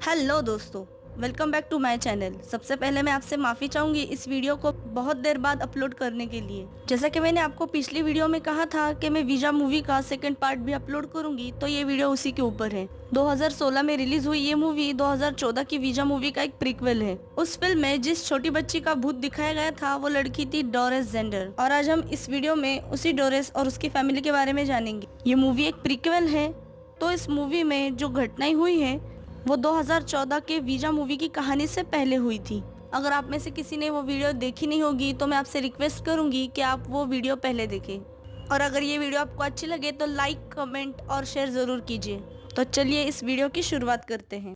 Hello दोस्तों, welcome back to my channel. सबसे पहले मैं आपसे माफ़ी चाहूँगी इस वीडियो को बहुत देर बाद अपलोड करने के लिए। जैसा कि मैंने आपको पिछली वीडियो में कहा था कि मैं वीजा मूवी का सेकंड पार्ट भी अपलोड करूंगी, तो ये वीडियो उसी के ऊपर है। 2016 में रिलीज हुई ये मूवी 2014 की वीजा मूवी का एक प्रीक्वल है। उस फिल्म में जिस छोटी बच्ची का भूत दिखाया गया था वो लड़की थी डोरेस जेंडर, और आज हम इस वीडियो में उसी डोरेस और उसकी फैमिली के बारे में जानेंगे। ये मूवी एक प्रीक्वल है, तो इस मूवी में जो घटनाएं हुई है वो 2014 के वीजा मूवी की कहानी से पहले हुई थी। अगर आप में से किसी ने वो वीडियो देखी नहीं होगी तो मैं आपसे रिक्वेस्ट करूंगी कि आप वो वीडियो पहले देखें। और अगर ये वीडियो आपको अच्छी लगे तो लाइक, कमेंट और शेयर ज़रूर कीजिए। तो चलिए इस वीडियो की शुरुआत करते हैं।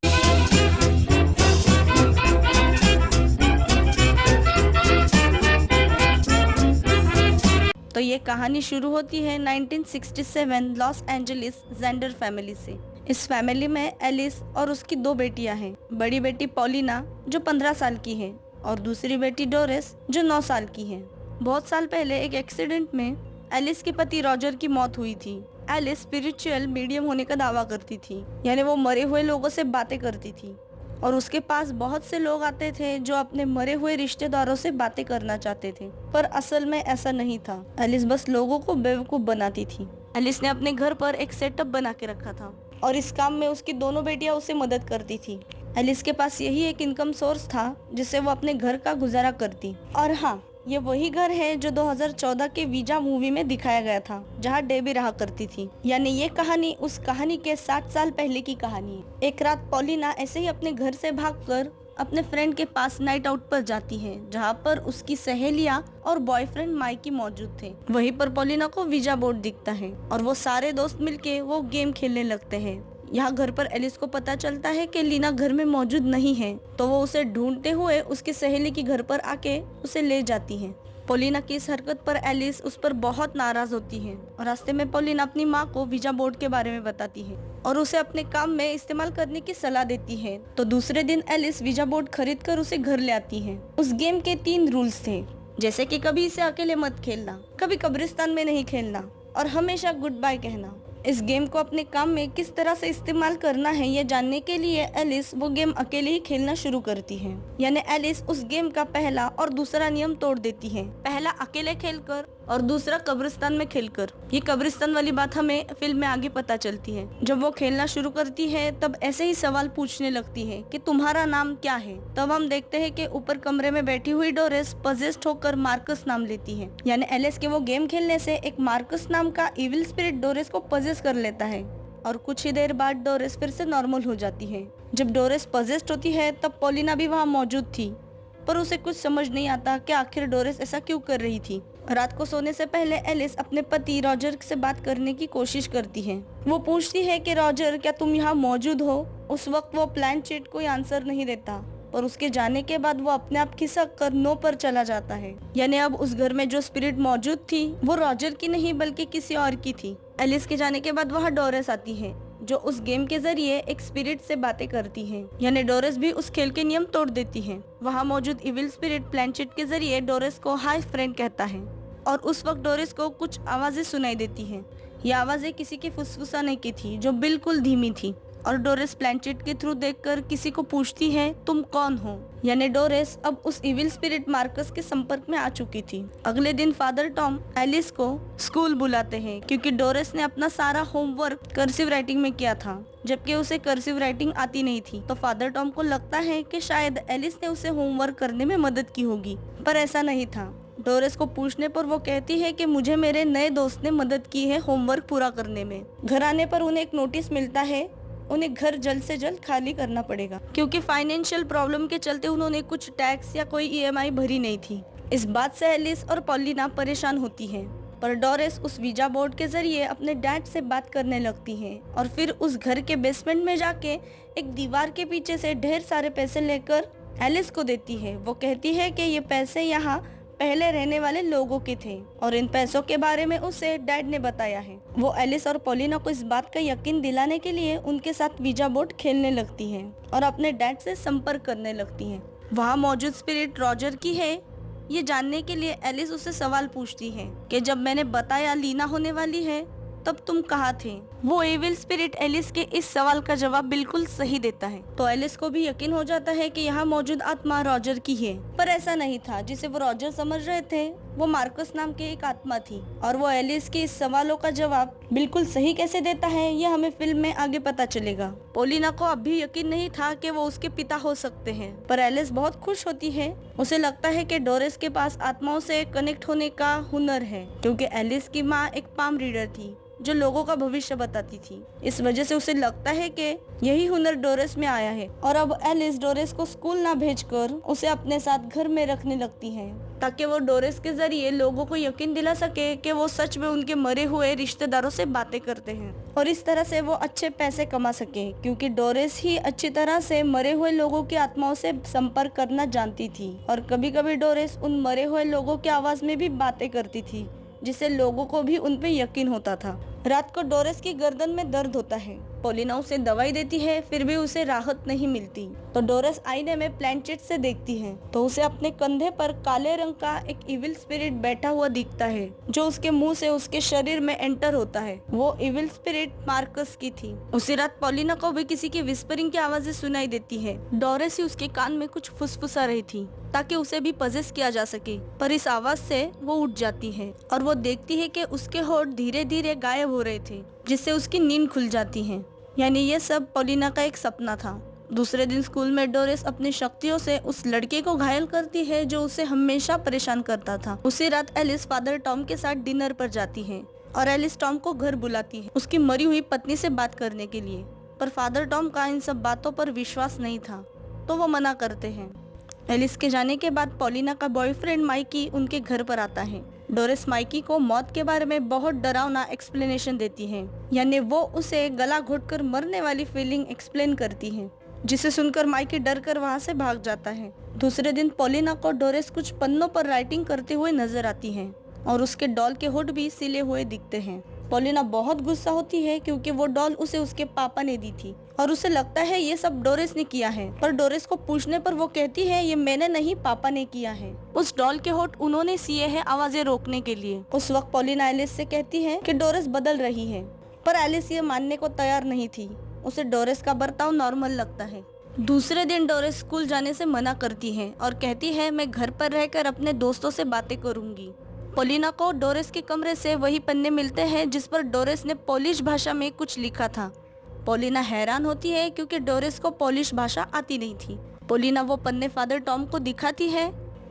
तो ये कहानी शुरू होती है 1967 लॉस एंजलिस जेंडर फैमिली से। इस फैमिली में एलिस और उसकी दो बेटियां हैं। बड़ी बेटी पॉलिना जो 15 साल की है और दूसरी बेटी डोरेस जो 9 साल की है। बहुत साल पहले एक एक्सीडेंट में एलिस के पति रॉजर की मौत हुई थी। एलिस स्पिरिचुअल मीडियम होने का दावा करती थी, यानी वो मरे हुए लोगों से बातें करती थी और उसके पास बहुत से लोग आते थे जो अपने मरे हुए रिश्तेदारों से बातें करना चाहते थे, पर असल में ऐसा नहीं था। एलिस बस लोगों को बेवकूफ बनाती थी। एलिस ने अपने घर पर एक सेटअप बना के रखा था और इस काम में उसकी दोनों बेटियां उसे मदद करती थी। एलिस के पास यही एक इनकम सोर्स था जिससे वो अपने घर का गुजारा करती। और हाँ, ये वही घर है जो 2014 के वीजा मूवी में दिखाया गया था, जहाँ डेबी रहा करती थी। यानी ये कहानी उस कहानी के 60 साल पहले की कहानी है। एक रात पॉलिना ऐसे ही अपने घर से भागकर अपने फ्रेंड के पास नाइट आउट पर जाती है, जहाँ पर उसकी सहेलियाँ और बॉयफ्रेंड माइकी मौजूद थे। वहीं पर पॉलिना को वीजा बोर्ड दिखता है और वो सारे दोस्त मिलके वो गेम खेलने लगते हैं। यहाँ घर पर एलिस को पता चलता है कि लीना घर में मौजूद नहीं है, तो वो उसे ढूंढते हुए उसकी सहेली के घर पर आके उसे ले जाती है। पॉलिना की इस हरकत पर एलिस उस पर बहुत नाराज होती है और रास्ते में पॉलिना अपनी माँ को वीजा बोर्ड के बारे में बताती है और उसे अपने काम में इस्तेमाल करने की सलाह देती है। तो दूसरे दिन एलिस वीजा बोर्ड खरीद कर उसे घर ले आती है। उस गेम के 3 रूल्स थे, जैसे कि कभी इसे अकेले मत खेलना, कभी कब्रिस्तान में नहीं खेलना और हमेशा गुड बाय कहना। इस गेम को अपने काम में किस तरह से इस्तेमाल करना है ये जानने के लिए एलिस वो गेम अकेले ही खेलना शुरू करती है। यानी एलिस उस गेम का पहला और दूसरा नियम तोड़ देती है, पहला अकेले खेलकर और दूसरा कब्रिस्तान में खेलकर। ये कब्रिस्तान वाली बात हमें फिल्म में आगे पता चलती है। जब वो खेलना शुरू करती है तब ऐसे ही सवाल पूछने लगती है कि तुम्हारा नाम क्या है। तब हम देखते हैं कि ऊपर कमरे में बैठी हुई डोरेस पजेस्ड होकर मार्कस नाम लेती है। यानी एलिस के वो गेम खेलने से एक मार्कस नाम का इविल स्पिरिट डोरेस को पजेस्ट कर लेता है और कुछ ही देर बाद डोरेस फिर से नॉर्मल हो जाती है। जब डोरेस पजेस्ट होती है तब पॉलिना भी वहाँ मौजूद थी, पर उसे कुछ समझ नहीं आता कि आखिर डोरेस ऐसा क्यों कर रही थी। रात को सोने से पहले एलिस अपने पति रॉजर से बात करने की कोशिश करती है। वो पूछती है कि रॉजर, क्या तुम यहाँ मौजूद हो? उस वक्त वो प्लानचेट कोई आंसर नहीं देता, पर उसके जाने के बाद वो अपने आप खिसक कर नो पर चला जाता है। यानी अब उस घर में जो स्पिरिट मौजूद थी वो रॉजर की नहीं बल्कि किसी और की थी। एलिस के जाने के बाद वहाँ डोरेस आती है जो उस गेम के जरिए एक स्पिरिट से बातें करती है। यानी डोरेस भी उस खेल के नियम तोड़ देती है। वहाँ मौजूद इविल स्पिरिट प्लानचेट के जरिए डोरेस को हाय फ्रेंड कहता है और उस वक्त डोरेस को कुछ आवाजें सुनाई देती हैं। ये आवाजें किसी के फुसफुसाने की थी जो बिल्कुल धीमी थी और डोरेस प्लानचेट के थ्रू देखकर किसी को पूछती है, तुम कौन हो? यानी डोरेस अब उस इविल स्पिरिट मार्कस के संपर्क में आ चुकी थी। अगले दिन फादर टॉम एलिस को स्कूल बुलाते हैं क्योंकि डोरेस ने अपना सारा होमवर्क कर्सिव राइटिंग में किया था, जबकि उसे कर्सिव राइटिंग आती नहीं थी। तो फादर टॉम को लगता है कि शायद एलिस ने उसे होमवर्क करने में मदद की होगी, पर ऐसा नहीं था। डोरेस को पूछने पर वो कहती है कि मुझे मेरे नए दोस्त ने मदद की है होमवर्क पूरा करने में। घर आने पर उन्हें एक नोटिस मिलता है, उन्हें घर जल्द से जल्द खाली करना पड़ेगा क्योंकि फाइनेंशियल प्रॉब्लम के चलते उन्होंने कुछ टैक्स या कोई ईएमआई भरी नहीं थी। इस बात से एलिस और पॉलिना परेशान होती हैं, पर डोरेस उस वीजा बोर्ड के जरिए अपने डैड से बात करने लगती है और फिर उस घर के बेसमेंट में जाके एक दीवार के पीछे से ढेर सारे पैसे लेकर एलिस को देती है। वो कहती है कि ये पैसे यहाँ पहले रहने वाले लोगों के थे और इन पैसों के बारे में उसे डैड ने बताया है। वो एलिस और पॉलिना को इस बात का यकीन दिलाने के लिए उनके साथ वीजा बोर्ड खेलने लगती हैं और अपने डैड से संपर्क करने लगती हैं। वहाँ मौजूद स्पिरिट रॉजर की है ये जानने के लिए एलिस उससे सवाल पूछती है कि जब मैंने बताया लीना होने वाली है तब तुम कहाँ थे? वो एविल स्पिरिट एलिस के इस सवाल का जवाब बिल्कुल सही देता है। तो एलिस को भी यकीन हो जाता है कि यहाँ मौजूद आत्मा रॉजर की है, पर ऐसा नहीं था। जिसे वो रॉजर समझ रहे थे वो मार्कस नाम के एक आत्मा थी, और वो एलिस के इस सवालों का जवाब बिल्कुल सही कैसे देता है यह हमें फिल्म में आगे पता चलेगा। पॉलिना को अब भी यकीन नहीं था कि वो उसके पिता हो सकते हैं, पर एलिस बहुत खुश होती है। उसे लगता है कि डोरिस के पास आत्माओं से कनेक्ट होने का हुनर है, क्योंकि एलिस की माँ एक पाम रीडर थी जो लोगों का भविष्य बताती थी। इस वजह से उसे लगता है कि यही हुनर डोरिस में आया है, और अब एलिस डोरिस को स्कूल ना भेजकर उसे अपने साथ घर में रखने लगती है, ताकि वो डोरिस के जरिए लोगों को यकीन दिला सके कि वो सच में उनके मरे हुए रिश्तेदारों से बातें करते हैं, और इस तरह से वो अच्छे पैसे कमा सके, क्योंकि डोरिस ही अच्छी तरह से मरे हुए लोगों की आत्माओं से संपर्क करना जानती थी। और कभी कभी डोरिस उन मरे हुए लोगों की आवाज में भी बातें करती थी, जिससे लोगों को भी उन पे यकीन होता था। रात को डोरिस की गर्दन में दर्द होता है। पॉलिना उसे दवाई देती है, फिर भी उसे राहत नहीं मिलती। तो डोरिस आईने में प्लैंचेट से देखती है, तो उसे अपने कंधे पर काले रंग का एक इविल स्पिरिट बैठा हुआ दिखता है, जो उसके मुंह से उसके शरीर में एंटर होता है। वो इविल स्पिरिट मार्कस की थी। उसी रात पॉलिना को भी किसी की विस्परिंग की आवाजें सुनाई देती है। डोरिस ही उसके कान में कुछ फुसफुसा रही थी, ताकि उसे भी पजेस किया जा सके, पर इस आवाज से वो उठ जाती है और वो देखती है कि उसके होठ धीरे धीरे गायब हो रहे थे, जिससे उसकी नींद खुल जाती है। यानी ये सब पॉलिना का एक सपना था। दूसरे दिन स्कूल में डोरिस अपनी शक्तियों से उस लड़के को घायल करती है जो उसे हमेशा परेशान करता था। उसी रात एलिस फादर टॉम के साथ डिनर पर जाती है, और एलिस टॉम को घर बुलाती है उसकी मरी हुई पत्नी से बात करने के लिए, पर फादर टॉम का इन सब बातों पर विश्वास नहीं था, तो वो मना करते हैं। एलिस के जाने के बाद पॉलिना का बॉयफ्रेंड माइकी उनके घर पर आता है। डोरिस माइकी को मौत के बारे में बहुत डरावना एक्सप्लेनेशन देती है, यानी वो उसे गला घोटकर मरने वाली फीलिंग एक्सप्लेन करती है, जिसे सुनकर माइकी डर कर वहाँ से भाग जाता है। दूसरे दिन पॉलिना को डोरिस कुछ पन्नों पर राइटिंग करते हुए नजर आती है, और उसके डॉल के होठ भी सिले हुए दिखते हैं। पॉलिना बहुत गुस्सा होती है, क्योंकि वो डॉल उसे उसके पापा ने दी थी, और उसे लगता है ये सब डोरिस ने किया है। पर डोरिस को पूछने पर वो कहती है ये मैंने नहीं, पापा ने किया है। उस डॉल के होठ उन्होंने सिए हैं आवाजें रोकने के लिए। उस वक्त पॉलिना एलिस से कहती है कि डोरिस बदल रही है, पर एलिस ये मानने को तैयार नहीं थी। उसे डोरिस का बर्ताव नॉर्मल लगता है। दूसरे दिन डोरिस स्कूल जाने से मना करती है और कहती है मैं घर पर रहकर अपने दोस्तों से बातें करूंगी। पॉलिना को डोरिस के कमरे से वही पन्ने मिलते हैं जिस पर डोरिस ने पोलिश भाषा में कुछ लिखा था। पॉलिना हैरान होती है, क्योंकि डोरिस को पोलिश भाषा आती नहीं थी। पॉलिना वो पन्ने फादर टॉम को दिखाती है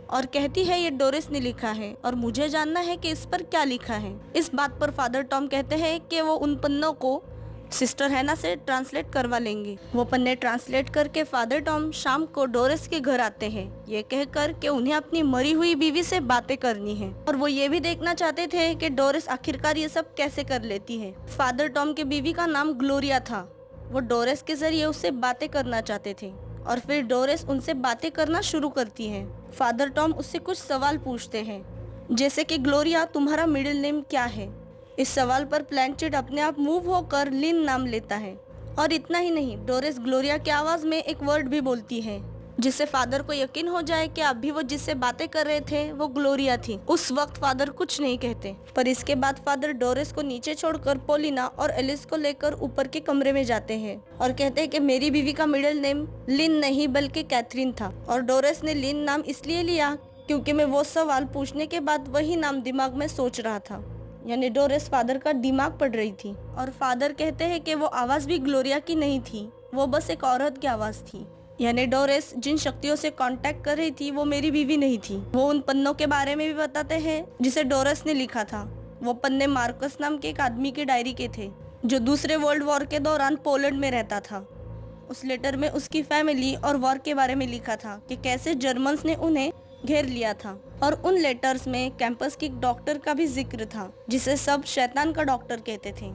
और कहती है ये डोरिस ने लिखा है, और मुझे जानना है कि इस पर क्या लिखा है। इस बात पर फादर टॉम कहते हैं कि वो उन पन्नों को सिस्टर हैना से ट्रांसलेट करवा लेंगे। वो पन्ने ट्रांसलेट करके फादर टॉम शाम को डोरिस के घर आते हैं, ये कहकर कि उन्हें अपनी मरी हुई बीवी से बातें करनी है, और वो ये भी देखना चाहते थे कि डोरिस आखिरकार ये सब कैसे कर लेती है। फादर टॉम के बीवी का नाम ग्लोरिया था। वो डोरिस के जरिए उससे बातें करना चाहते थे, और फिर डोरिस उनसे बातें करना शुरू करती है। फादर टॉम उससे कुछ सवाल पूछते हैं, जैसे कि ग्लोरिया तुम्हारा मिडिल नेम क्या है। इस सवाल पर प्लैंचेट अपने आप मूव होकर लिन नाम लेता है, और इतना ही नहीं, डोरिस ग्लोरिया की आवाज में एक वर्ड भी बोलती है, जिससे फादर को यकीन हो जाए कि अभी वो जिससे बातें कर रहे थे वो ग्लोरिया थी। उस वक्त फादर कुछ नहीं कहते, पर इसके बाद फादर डोरिस को नीचे छोड़कर पॉलिना और एलिस को लेकर ऊपर के कमरे में जाते हैं और कहते हैं कि मेरी बीवी का मिडिल नेम लिन नहीं बल्कि कैथरीन था, और डोरिस ने लिन नाम इसलिए लिया क्योंकि मैं वो सवाल पूछने के बाद वही नाम दिमाग में सोच रहा था। यानी डोरिस फादर का दिमाग पढ़ रही थी, और फादर कहते हैं कि वो आवाज भी ग्लोरिया की नहीं थी, वो बस एक औरत की आवाज थी। यानी डोरिस जिन शक्तियों से कांटेक्ट कर रही थी वो मेरी बीवी नहीं थी। वो उन पन्नों के बारे में भी बताते हैं जिसे डोरिस ने लिखा था। वो पन्ने मार्कस नाम के एक आदमी की डायरी के थे, जो दूसरे वर्ल्ड वॉर के दौरान पोलैंड में रहता था। उस लेटर में उसकी फैमिली और वॉर के बारे में लिखा था कि कैसे जर्मन्स ने उन्हें घेर लिया था, और उन लेटर्स में कैंपस की डॉक्टर का भी जिक्र था, जिसे सब शैतान का डॉक्टर कहते थे,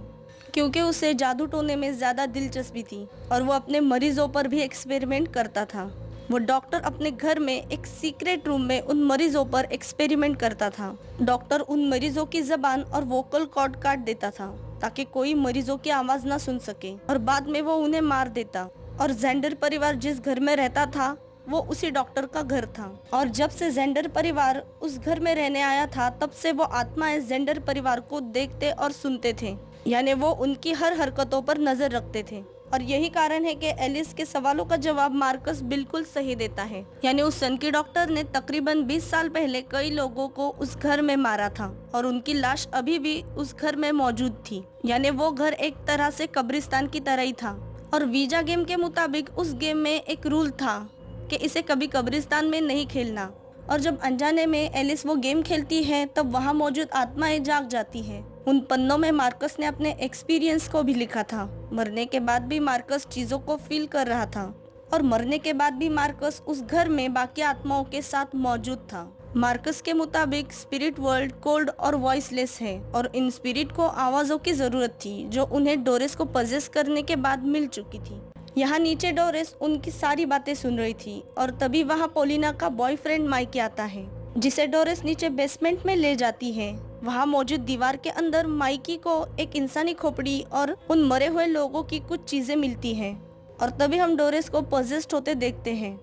क्योंकि उसे जादू टोने में ज्यादा दिलचस्पी थी और वो अपने मरीजों पर भी एक्सपेरिमेंट करता था। वो डॉक्टर अपने घर में एक सीक्रेट रूम में उन मरीजों पर एक्सपेरिमेंट करता था। डॉक्टर उन मरीजों की जबान और वोकल कॉर्ड काट देता था ताकि कोई मरीजों की आवाज ना सुन सके, और बाद में वो उन्हें मार देता। और जेंडर परिवार जिस घर में रहता था वो उसी डॉक्टर का घर था, और जब से जेंडर परिवार उस घर में रहने आया था तब से वो आत्माएं जेंडर परिवार को देखते और सुनते थे। यानी वो उनकी हर हरकतों पर नजर रखते थे। और यही कारण है कि एलिस के सवालों का जवाब मार्कस बिल्कुल सही देता है। यानी उस सनकी डॉक्टर ने तकरीबन 20 साल पहले कई लोगों को उस घर में मारा था और उनकी लाश अभी भी उस घर में मौजूद थी। यानी वो घर एक तरह से कब्रिस्तान की तरह ही था। और वीजा गेम के मुताबिक उस गेम में एक रूल था कि इसे कभी कब्रिस्तान में नहीं खेलना। और जब अनजाने में एलिस वो गेम खेलती है तब वहाँ मौजूद आत्माएं जाग जाती हैं। उन पन्नों में मार्कस ने अपने एक्सपीरियंस को भी लिखा था। मरने के बाद भी मार्कस चीजों को फील कर रहा था और मरने के बाद भी मार्कस उस घर में बाकी आत्माओं के साथ मौजूद था। मार्कस के मुताबिक स्पिरिट वर्ल्ड कोल्ड और वॉइसलेस है और इन स्पिरिट को आवाजों की जरूरत थी जो उन्हें डोरेस को पजेस करने के बाद मिल चुकी थी। यहाँ नीचे डोरेस उनकी सारी बातें सुन रही थी और तभी वहाँ पोलिना का बॉयफ्रेंड माइकी आता है, जिसे डोरेस नीचे बेसमेंट में ले जाती है। वहाँ मौजूद दीवार के अंदर माइकी को एक इंसानी खोपड़ी और उन मरे हुए लोगों की कुछ चीजें मिलती हैं। और तभी हम डोरेस को पोजेस्ड होते देखते हैं,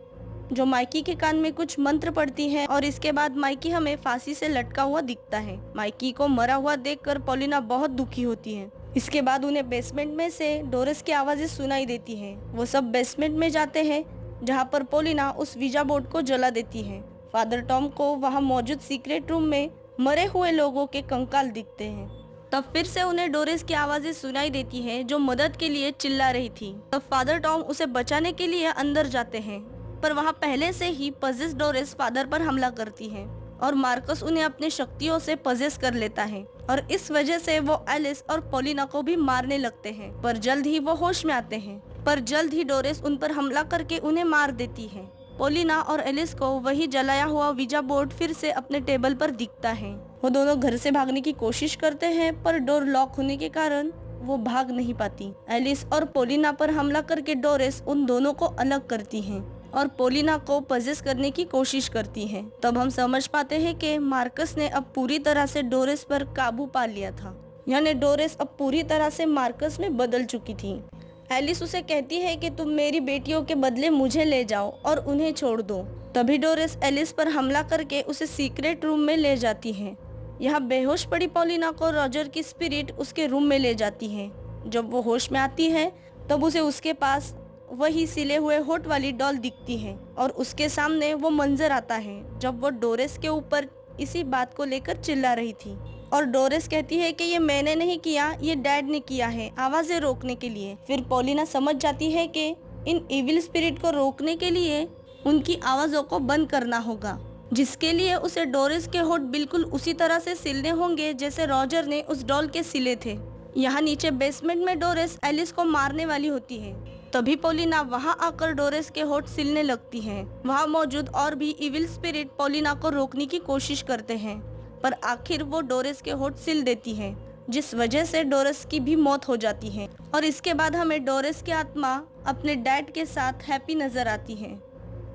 जो माइकी के कान में कुछ मंत्र पढ़ती है और इसके बाद माइकी हमें फांसी से लटका हुआ दिखता है। माइकी को मरा हुआ देखकर पोलिना बहुत दुखी होती है। इसके बाद उन्हें बेसमेंट में से डोरेस की आवाजें सुनाई देती हैं। वो सब बेसमेंट में जाते हैं जहाँ पर पोलिना उस वीजा बोर्ड को जला देती है। फादर टॉम को वहाँ मौजूद सीक्रेट रूम में मरे हुए लोगों के कंकाल दिखते हैं। तब फिर से उन्हें डोरेस की आवाजें सुनाई देती है जो मदद के लिए चिल्ला रही थी। तब फादर टॉम उसे बचाने के लिए अंदर जाते हैं, पर वहाँ पहले से ही पजेस डोरेस फादर पर हमला करती है और मार्कस उन्हें अपनी शक्तियों से पजेस कर लेता है और इस वजह से वो एलिस और पोलिना को भी मारने लगते हैं। पर जल्द ही वो होश में आते हैं, पर जल्द ही डोरेस उन पर हमला करके उन्हें मार देती है। पोलिना और एलिस को वही जलाया हुआ वीजा बोर्ड फिर से अपने टेबल पर दिखता है। वो दोनों घर से भागने की कोशिश करते हैं, पर डोर लॉक होने के कारण वो भाग नहीं पाती। एलिस और पोलिना पर हमला करके डोरेस उन दोनों को अलग करती है और पोलिना को पजेस करने की कोशिश करती है। तब हम समझ पाते हैं कि मार्कस ने अब पूरी तरह से डोरेस पर काबू पा लिया था। यानी डोरेस अब पूरी तरह से मार्कस में बदल चुकी थी। एलिस उसे कहती है कि तुम मेरी बेटियों के बदले मुझे ले जाओ और उन्हें छोड़ दो। तभी डोरेस एलिस पर हमला करके उसे सीक्रेट रूम में ले जाती है। यहाँ बेहोश पड़ी पोलिना को रॉजर की स्पिरिट उसके रूम में ले जाती है। जब वो होश में आती है तब उसे उसके पास वही सिले हुए होठ वाली डॉल दिखती है और उसके सामने वो मंजर आता है जब वो डोरेस के ऊपर इसी बात को लेकर चिल्ला रही थी। और डोरेस कहती है कि ये मैंने नहीं किया, ये डैड ने किया है, आवाजें रोकने के लिए। फिर पोलिना समझ जाती है कि इन इविल स्पिरिट को रोकने के लिए उनकी आवाजों को बंद करना होगा, जिसके लिए उसे डोरेस के होठ बिल्कुल उसी तरह से सिलने होंगे जैसे रॉजर ने उस डॉल के सिले थे। यहाँ नीचे बेसमेंट में डोरेस एलिस को मारने वाली होती है। तभी पोलिना वहाँ आकर डोरेस के होठ सिलने लगती है। वहाँ मौजूद और भी इविल स्पिरिट पोलिना को रोकने की कोशिश करते हैं, पर आखिर वो डोरेस के होठ सिल देती है, जिस वजह से डोरेस की भी मौत हो जाती है। और इसके बाद हमें डोरेस की आत्मा अपने डैड के साथ हैप्पी नजर आती है।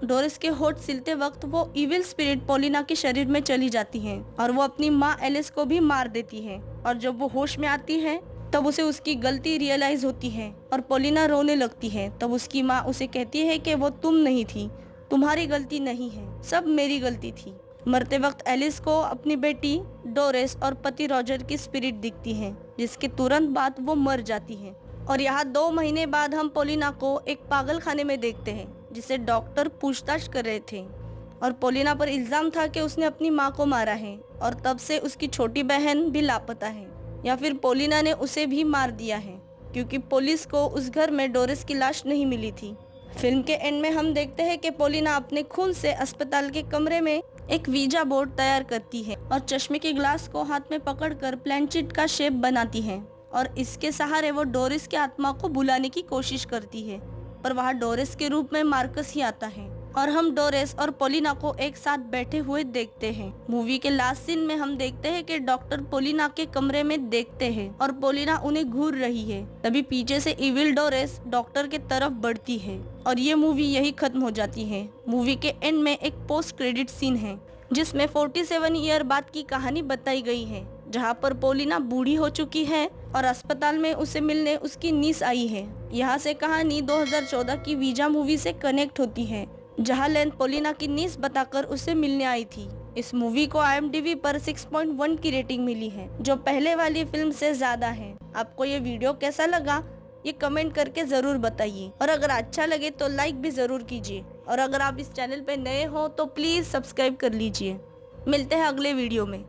डोरेस के होठ सिलते वक्त वो इविल स्पिरिट पोलिना के शरीर में चली जाती है और वो अपनी माँ एलिस को भी मार देती है। और जब वो होश में आती है तब उसे उसकी गलती रियलाइज होती है और पोलिना रोने लगती है। तब उसकी माँ उसे कहती है कि वो तुम नहीं थी, तुम्हारी गलती नहीं है, सब मेरी गलती थी। मरते वक्त एलिस को अपनी बेटी डोरेस और पति रॉजर की स्पिरिट दिखती है, जिसके तुरंत बाद वो मर जाती है। और यहाँ 2 महीने बाद हम पोलिना को एक पागल खाने में देखते हैं, जिसे डॉक्टर पूछताछ कर रहे थे और पोलिना पर इल्जाम था कि उसने अपनी माँ को मारा है और तब से उसकी छोटी बहन भी लापता है, या फिर पोलिना ने उसे भी मार दिया है, क्योंकि पुलिस को उस घर में डोरेस की लाश नहीं मिली थी। फिल्म के एंड में हम देखते हैं कि पोलिना अपने खून से अस्पताल के कमरे में एक वीजा बोर्ड तैयार करती है और चश्मे के ग्लास को हाथ में पकड़कर प्लैंचिट का शेप बनाती है और इसके सहारे वो डोरिस की आत्मा को बुलाने की कोशिश करती है, पर वहाँ डोरिस के रूप में मार्कस ही आता है और हम डोरेस और पोलिना को एक साथ बैठे हुए देखते हैं। मूवी के लास्ट सीन में हम देखते हैं कि डॉक्टर पोलिना के कमरे में देखते हैं और पोलिना उन्हें घूर रही है। तभी पीछे से इविल डोरेस डॉक्टर के तरफ बढ़ती है और ये मूवी यही खत्म हो जाती है। मूवी के एंड में एक पोस्ट क्रेडिट सीन है जिसमें 47 ईयर बाद की कहानी बताई गई है, जहाँ पर पोलिना बूढ़ी हो चुकी है और अस्पताल में उसे मिलने उसकी नीस आई है। यहाँ से कहानी 2014 की वीजा मूवी से कनेक्ट होती है, जहाँ लेन पोलिना की नीस बताकर उसे मिलने आई थी। इस मूवी को IMDb पर 6.1 की रेटिंग मिली है, जो पहले वाली फिल्म से ज्यादा है। आपको ये वीडियो कैसा लगा ये कमेंट करके जरूर बताइए, और अगर अच्छा लगे तो लाइक भी जरूर कीजिए, और अगर आप इस चैनल पे नए हो तो प्लीज सब्सक्राइब कर लीजिए। मिलते हैं अगले वीडियो में।